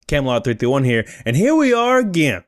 Camelot331 here, and here we are again.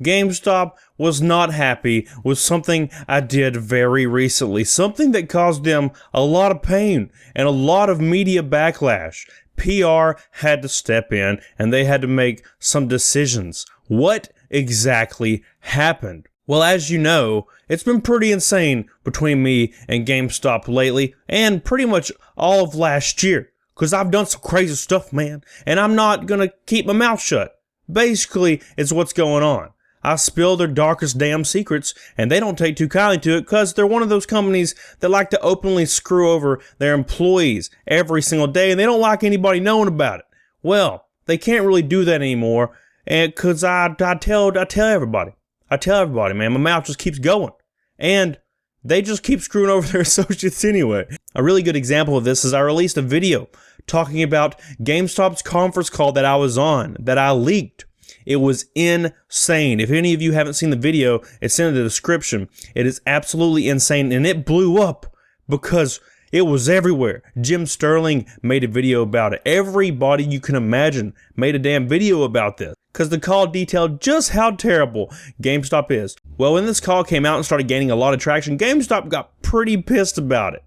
GameStop was not happy with something I did very recently, something that caused them a lot of pain and a lot of media backlash. PR had to step in and they had to make some decisions. What exactly happened? Well, as you know, it's been pretty insane between me and GameStop lately, and pretty much all of last year, because I've done some crazy stuff, man, and I'm not gonna keep my mouth shut. Basically, it's what's going on. I spill their darkest damn secrets, and they don't take too kindly to it because they're one of those companies that like to openly screw over their employees every single day, and they don't like anybody knowing about it. Well, they can't really do that anymore, and because I tell everybody. I tell everybody, man, my mouth just keeps going. And they just keep screwing over their associates anyway. A really good example of this is I released a video talking about GameStop's conference call that I was on, that I leaked. It was insane. If any of you haven't seen the video, it's in the description. It is absolutely insane, and it blew up because it was everywhere. Jim Sterling made a video about it. Everybody you can imagine made a damn video about this, because the call detailed just how terrible GameStop is. Well, when this call came out and started gaining a lot of traction, GameStop got pretty pissed about it.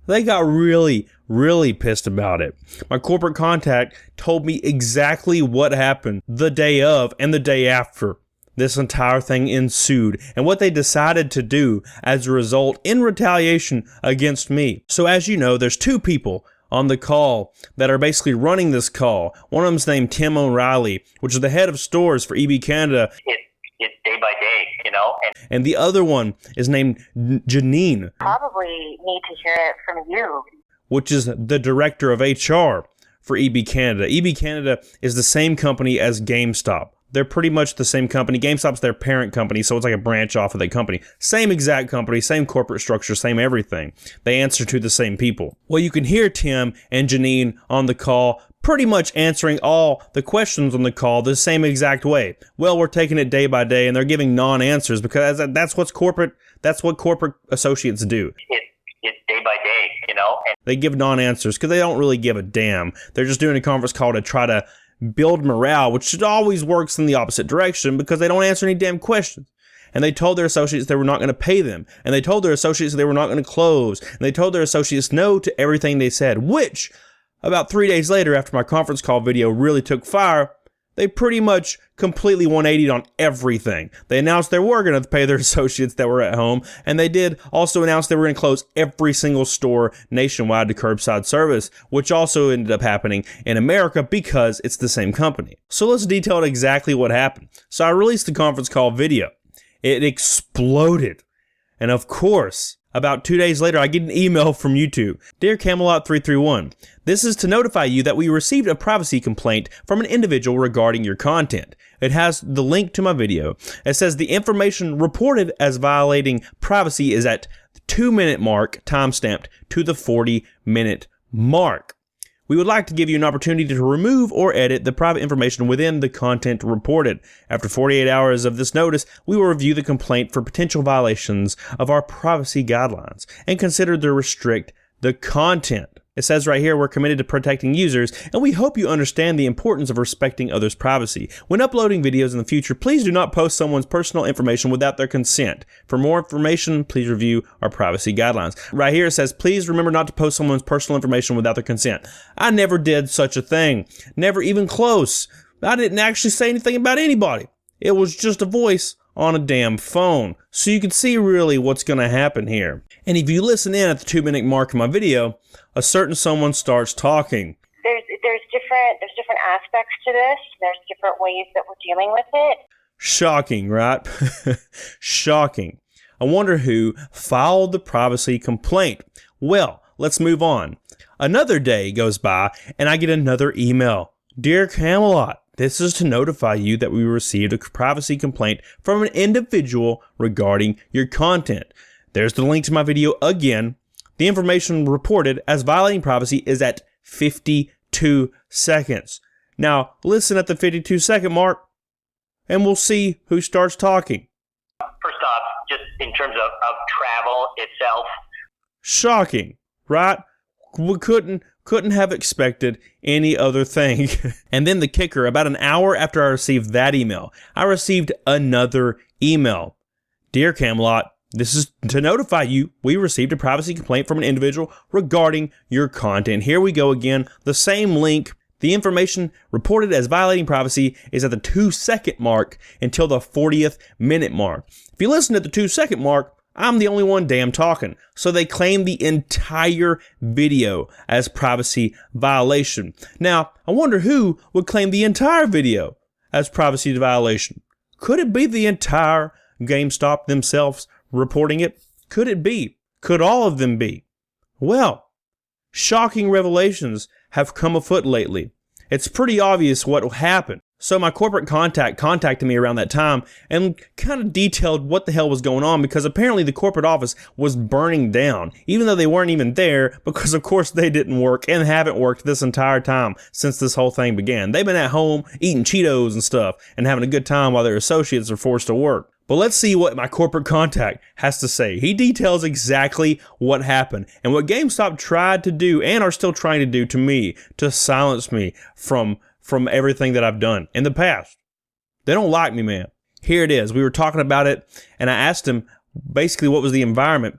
They got really pissed about it. My corporate contact told me exactly what happened the day of and the day after this entire thing ensued, and what they decided to do as a result in retaliation against me. So as you know, there's two people on the call that are basically running this call. One of them's named Tim O'Reilly, which is the head of stores for EB Canada. It's day by day, you know. And the other one is named Janine. Probably need to hear it from you. Which is the director of HR for EB Canada. EB Canada is the same company as GameStop. They're pretty much the same company. GameStop's their parent company, so it's like a branch off of that company. Same exact company, same corporate structure, same everything. They answer to the same people. Well, you can hear Tim and Janine on the call pretty much answering all the questions on the call the same exact way. Well, we're taking it day by day, and they're giving non-answers because that's what corporate associates do. It's day by day, you know. And they give non-answers because they don't really give a damn. They're just doing a conference call to try to build morale, which always works in the opposite direction because they don't answer any damn questions. And they told their associates they were not going to pay them. And they told their associates they were not going to close. And they told their associates no to everything they said, which about 3 days later, after my conference call video really took fire, they pretty much completely 180'd on everything. They announced they were going to pay their associates that were at home, and they did also announce they were going to close every single store nationwide to curbside service, which also ended up happening in America because it's the same company. So let's detail exactly what happened. So I released the conference call video. It exploded. And of course, about 2 days later, I get an email from YouTube. Dear Camelot331, this is to notify you that we received a privacy complaint from an individual regarding your content. It has the link to my video. It says the information reported as violating privacy is at the 2-minute mark, timestamped to the 40-minute mark. We would like to give you an opportunity to remove or edit the private information within the content reported. After 48 hours of this notice, we will review the complaint for potential violations of our privacy guidelines and consider to restrict the content. It says right here, we're committed to protecting users, and we hope you understand the importance of respecting others' privacy. When uploading videos in the future, please do not post someone's personal information without their consent. For more information, please review our privacy guidelines. Right here it says, please remember not to post someone's personal information without their consent. I never did such a thing. Never even close. I didn't actually say anything about anybody. It was just a voice on a damn phone. So you can see really what's going to happen here. And if you listen in at the 2-minute mark of my video, a certain someone starts talking. There's different aspects to this. There's different ways that we're dealing with it. Shocking, right? Shocking. I wonder who filed the privacy complaint. Well, let's move on. Another day goes by and I get another email. Dear Camelot, this is to notify you that we received a privacy complaint from an individual regarding your content. There's the link to my video again. The information reported as violating privacy is at 52 seconds. Now, listen at the 52-second mark, and we'll see who starts talking. First off, just in terms of travel itself. Shocking, right? We couldn't Couldn't have expected any other thing. And then the kicker, about an hour after I received that email, I received another email. Dear Camelot, this is to notify you we received a privacy complaint from an individual regarding your content. Here we go again, the same link. The information reported as violating privacy is at the 2-second mark until the 40th minute mark. If you listen at the 2-second mark, I'm the only one damn talking. So they claim the entire video as privacy violation. Now, I wonder who would claim the entire video as privacy violation. Could it be the entire Gamestop themselves reporting it? Could it be? Could all of them be? Well, shocking revelations have come afoot lately. It's pretty obvious what happened. So my corporate contact contacted me around that time and kind of detailed what the hell was going on, because apparently the corporate office was burning down, even though they weren't even there, because of course they didn't work and haven't worked this entire time since this whole thing began. They've been at home eating Cheetos and stuff and having a good time while their associates are forced to work. But let's see what my corporate contact has to say. He details exactly what happened and what GameStop tried to do and are still trying to do to me to silence me from everything that I've done in the past. They don't like me, man. Here it is. We were talking about it and I asked him basically what was the environment.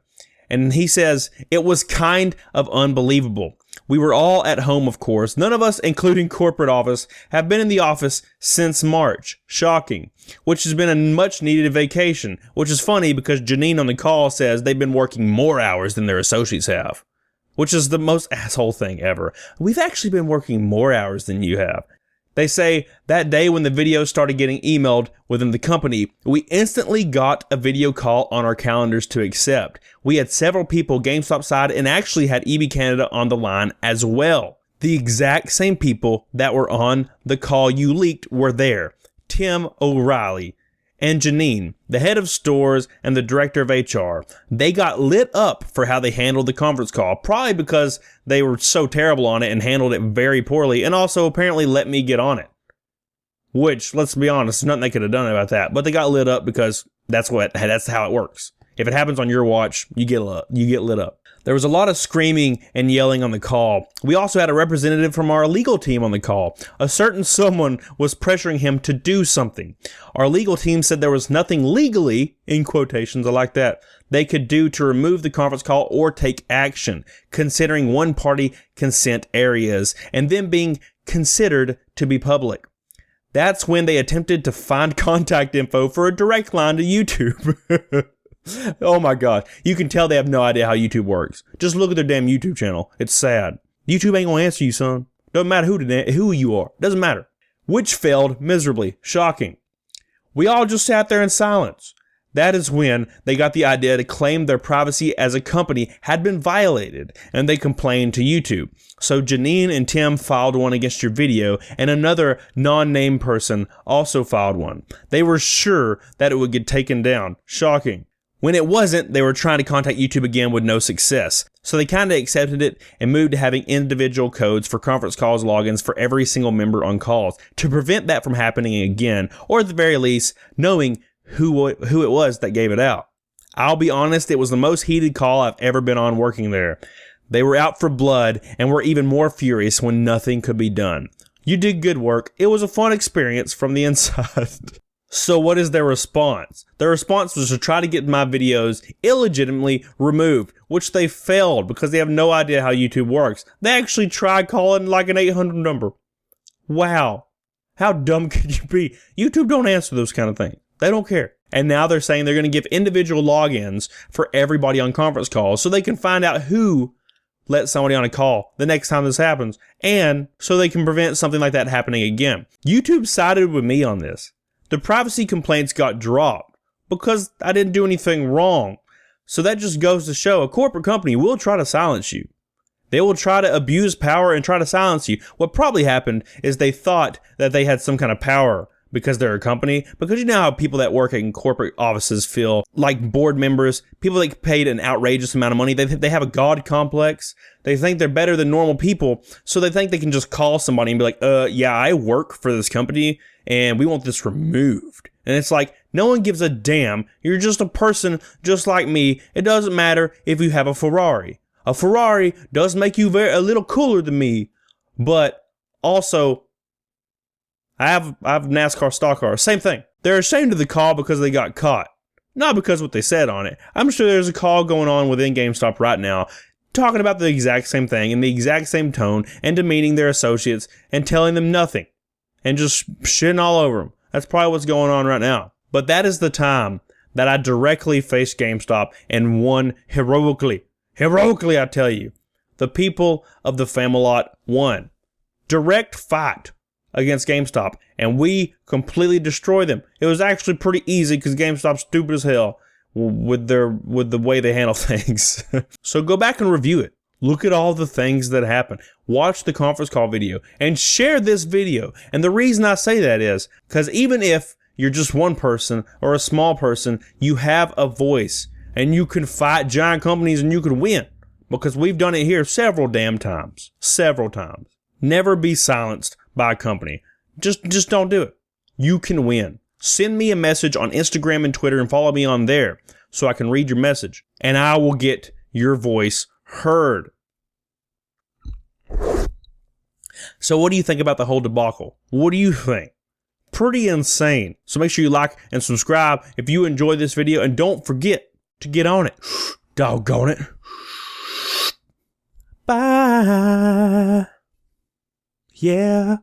And he says, it was kind of unbelievable. We were all at home, of course. None of us, including corporate office, have been in the office since March. Shocking. Which has been a much needed vacation. Which is funny because Janine on the call says they've been working more hours than their associates have. Which is the most asshole thing ever. We've actually been working more hours than you have. They say that day when the video started getting emailed within the company, we instantly got a video call on our calendars to accept. We had several people GameStop side and actually had EB Canada on the line as well. The exact same people that were on the call you leaked were there. Tim O'Reilly and Janine, the head of stores and the director of HR. They got lit up for how they handled the conference call, probably because they were so terrible on it and handled it very poorly, and also apparently let me get on it. Which, let's be honest, there's nothing they could have done about that, but they got lit up because that's how it works. If it happens on your watch, you get lit up. There was a lot of screaming and yelling on the call. We also had a representative from our legal team on the call. A certain someone was pressuring him to do something. Our legal team said there was nothing legally, in quotations, I like that, they could do to remove the conference call or take action, considering one-party consent areas and them being considered to be public. That's when they attempted to find contact info for a direct line to YouTube. Oh my God. You can tell they have no idea how YouTube works. Just look at their damn YouTube channel. It's sad. YouTube ain't gonna answer you, son. Doesn't matter who you are. Doesn't matter. Which failed miserably. Shocking. We all just sat there in silence. That is when they got the idea to claim their privacy as a company had been violated, and they complained to YouTube. So Janine and Tim filed one against your video, and another non-named person also filed one. They were sure that it would get taken down. Shocking. When it wasn't, they were trying to contact YouTube again with no success. So they kind of accepted it and moved to having individual codes for conference calls logins for every single member on calls to prevent that from happening again, or at the very least, knowing who it was that gave it out. I'll be honest, it was the most heated call I've ever been on working there. They were out for blood and were even more furious when nothing could be done. You did good work. It was a fun experience from the inside. So what is their response? Their response was to try to get my videos illegitimately removed, which they failed because they have no idea how YouTube works. They actually tried calling like an 800 number. Wow. How dumb could you be? YouTube don't answer those kind of things. They don't care. And now they're saying they're going to give individual logins for everybody on conference calls so they can find out who let somebody on a call the next time this happens, and so they can prevent something like that happening again. YouTube sided with me on this. The privacy complaints got dropped because I didn't do anything wrong. So that just goes to show a corporate company will try to silence you. They will try to abuse power and try to silence you. What probably happened is they thought that they had some kind of power because they're a company. Because you know how people that work in corporate offices feel like board members, people that get paid an outrageous amount of money. They have a God complex. They think they're better than normal people. So they think they can just call somebody and be like, yeah, I work for this company and we want this removed. And it's like, no one gives a damn. You're just a person just like me. It doesn't matter if you have a Ferrari. A Ferrari does make you a little cooler than me, but also I have NASCAR stock cars. Same thing. They're ashamed of the call because they got caught, not because of what they said on it. I'm sure there's a call going on within GameStop right now talking about the exact same thing in the exact same tone and demeaning their associates and telling them nothing and just shitting all over them. That's probably what's going on right now. But that is the time that I directly faced GameStop and won heroically. Heroically, I tell you. The people of the Famalot won. Direct fight against GameStop, and we completely destroyed them. It was actually pretty easy because GameStop's stupid as hell with the way they handle things. So go back and review it. Look at all the things that happen. Watch the conference call video and share this video. And the reason I say that is because even if you're just one person or a small person, you have a voice and you can fight giant companies and you can win, because we've done it here several damn times. Several times. Never be silenced by a company. Just don't do it. You can win. Send me a message on Instagram and Twitter and follow me on there so I can read your message and I will get your voice heard. So what do you think about the whole debacle? What do you think? Pretty insane. So make sure you like and subscribe if you enjoyed this video, and don't forget to get on it. Doggone it. Bye. Yeah.